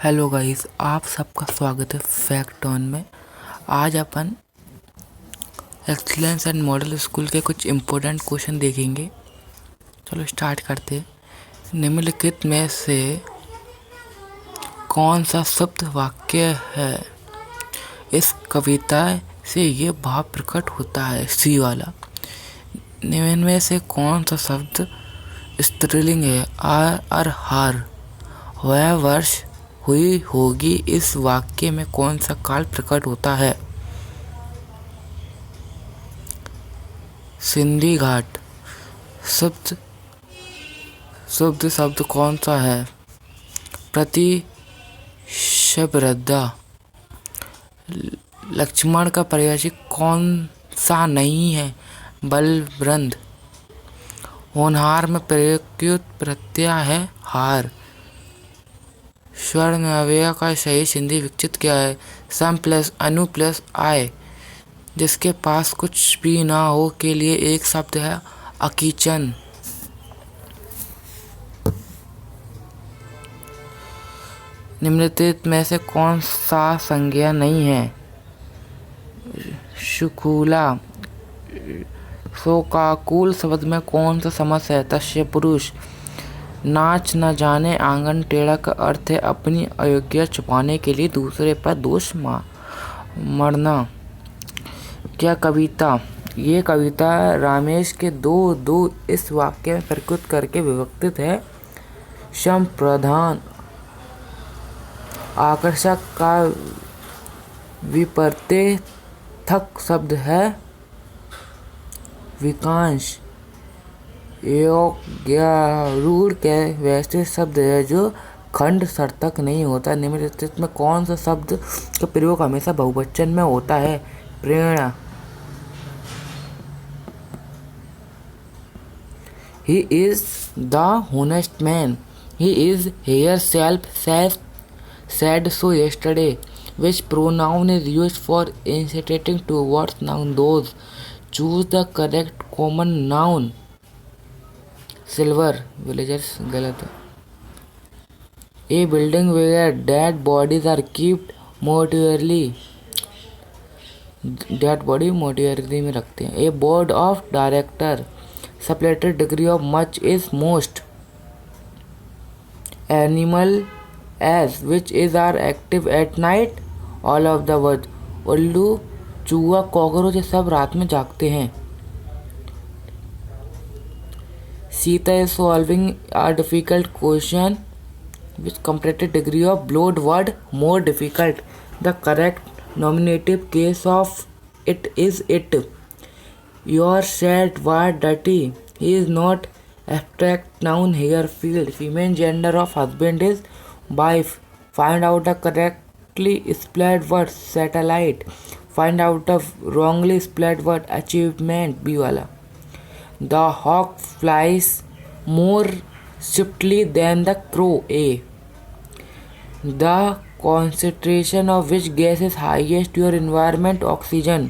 Hello guys, आप सबका स्वागत है फैक्ट ऑन में। आज अपन एक्सीलेंस एंड मॉडल स्कूल के कुछ इम्पोर्टेंट क्वेश्चन देखेंगे। चलो स्टार्ट करते हैं। निम्नलिखित में से कौन सा शब्द वाक्य है? इस कविता से ये भाव प्रकट होता है। सी वाला। निम्न में से कौन सा शब्द स्त्रीलिंग है? हार। वह वर्ष हुई होगी। इस वाक्य में कौन सा काल प्रकट होता है? सिंधी घाट। शुद्ध शुद्ध शब्द कौन सा है? प्रतिशब्दा। लक्ष्मण का पर्यायवाची कौन सा नहीं है? बलवृंद। होनहार में प्रयुक्त प्रत्यय है हार। स्वर्ण अव्यय का सही सिंधी विकसित क्या है? सम प्लस अनु प्लस आय। जिसके पास कुछ भी ना हो के लिए एक शब्द है अकीचन। निम्नलिखित में से कौन सा संज्ञा नहीं है? शुकुला। शोकाकुल शब्द में कौन सा समास है? तस्य पुरुष। नाच न जाने आंगन टेढ़ा का अर्थ है अपनी अयोग्यता छुपाने के लिए दूसरे पर दोष मढ़ना। क्या कविता? ये कविता रामेश के दो इस वाक्य में प्रस्तुत करके विभक्तित है। सम प्रधान। आकर्षक का विपरीतक शब्द है विकांश। योग्यारूढ़ के वैसे शब्द है जो खंड सार्थक नहीं होता। निम्नलिखित में कौन सा शब्द का प्रयोग हमेशा बहुवचन में होता है? प्रेरणा। He is the honest man. He is himself said so yesterday. Which pronoun is used for initiating towards noun those? Choose the correct common noun. Silver. Villagers गलत है। A building where dead bodies are kept mortuarily. Dead body mortuary में रखते हैं। A board of director. Separated degree of much is most. Animal as which is are active at night. All of the word. उल्लू, चूहा, cockroach ये सब रात में जागते हैं। Sita is solving a difficult question which completed degree of bold word more difficult. The correct nominative case of it is it. Your shirt was dirty. He is not abstract noun here. Field. Female gender of husband is wife. Find out the correctly spelled word satellite. Find out the wrongly spelled word achievement. B वाला. The hawk flies more swiftly than the crow. A. The concentration of which gas is highest to your environment? Oxygen.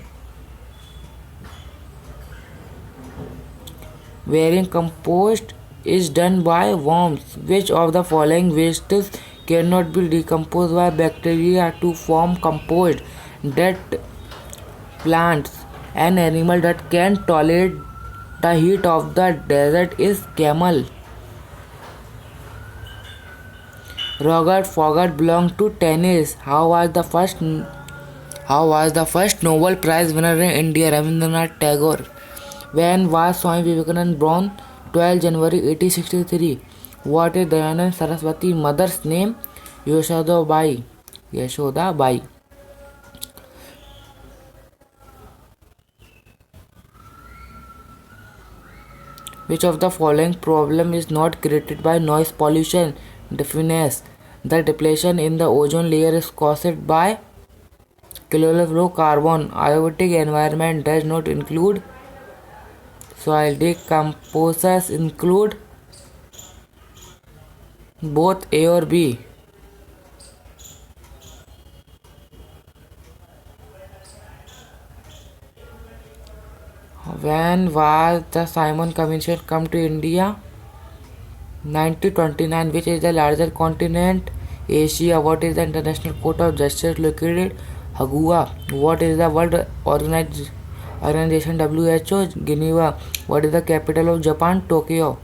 Wearing compost is done by worms. Which of the following wastes cannot be decomposed by bacteria to form compost? Dead plants. An animal that can tolerate the heat of the desert is camel. Roger Federer belonged to tennis. How was the first Nobel Prize winner in India? Rabindranath Tagore. When was Swami Vivekananda born? 12 January 1863. What is Dayanand Saraswati mother's name? Yashoda Bai. Which of the following problem is not created by noise pollution? Deafness. The depletion in the ozone layer is caused by chlorofluorocarbon. Abiotic environment does not include soil. Decomposers include both A or B. When was the Simon Commission come to India? 1929. Which is the larger continent Asia, what is the international court of justice located Hague, what is the world organisation WHO Geneva, what is the capital of Japan Tokyo.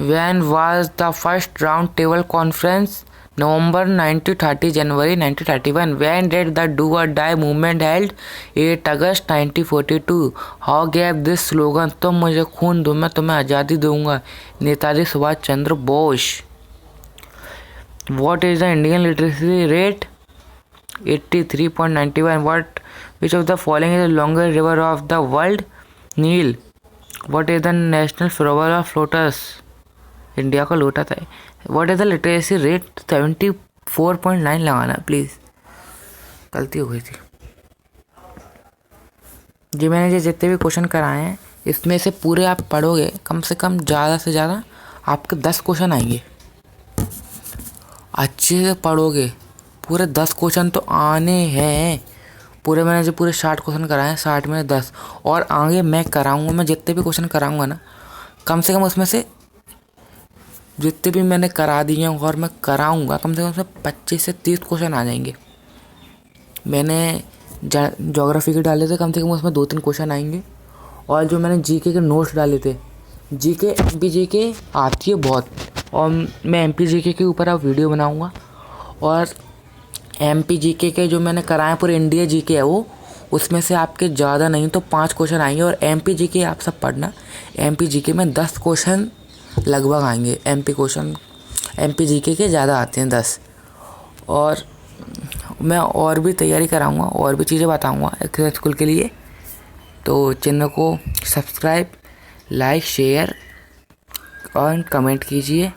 When was the first round table conference? November 1930, January 1931. When did the Do or Die movement held? 8 August 1942. How gave this slogan? तुम मुझे खून दो मैं तुम्हें आज़ादी दूंगा, Netaji Subhash Chandra Bose. What is the Indian literacy rate? 83.91. Which of the following is the longest river of the world? Nile. What is the national flower of lotus? India का लोटा था। What is the literacy rate? 74.9 लगाना please, गलती हो गई थी जी। मैंने जो जितने भी क्वेश्चन कराए हैं इसमें से पूरे आप पढ़ोगे कम से कम ज़्यादा से ज़्यादा आपके 10 क्वेश्चन आएंगे। अच्छे से पढ़ोगे पूरे 10 क्वेश्चन तो आने हैं पूरे। मैंने जो पूरे 60 क्वेश्चन कराए हैं 60 में 10 और आगे मैं कराऊंगा। मैं जितने भी क्वेश्चन कराऊंगा ना कम से कम उसमें से जितने भी मैंने करा दिए हैं और मैं कराऊंगा कम से कम उसमें 25 से 30 क्वेश्चन आ जाएंगे। मैंने ज्योग्राफी के डाले थे कम से कम उसमें 2-3 क्वेश्चन आएंगे। और जो मैंने जीके के नोट्स डाले थे, जीके MP जीके आती है बहुत, और मैं MP जीके के ऊपर अब वीडियो बनाऊंगा। और MP जीके के जो मैंने कराए पूरे इंडिया जीके है वो, उसमें से आपके ज़्यादा नहीं तो 5 क्वेश्चन आएंगे। और MP जीके आप सब पढ़ना, MP जीके में 10 क्वेश्चन लगभग आएंगे। MP जीके के ज़्यादा आते हैं 10। और मैं और भी तैयारी कराऊंगा और भी चीज़ें बताऊंगा एक्सेस स्कूल के लिए। तो चैनल को सब्सक्राइब, लाइक, शेयर और कमेंट कीजिए।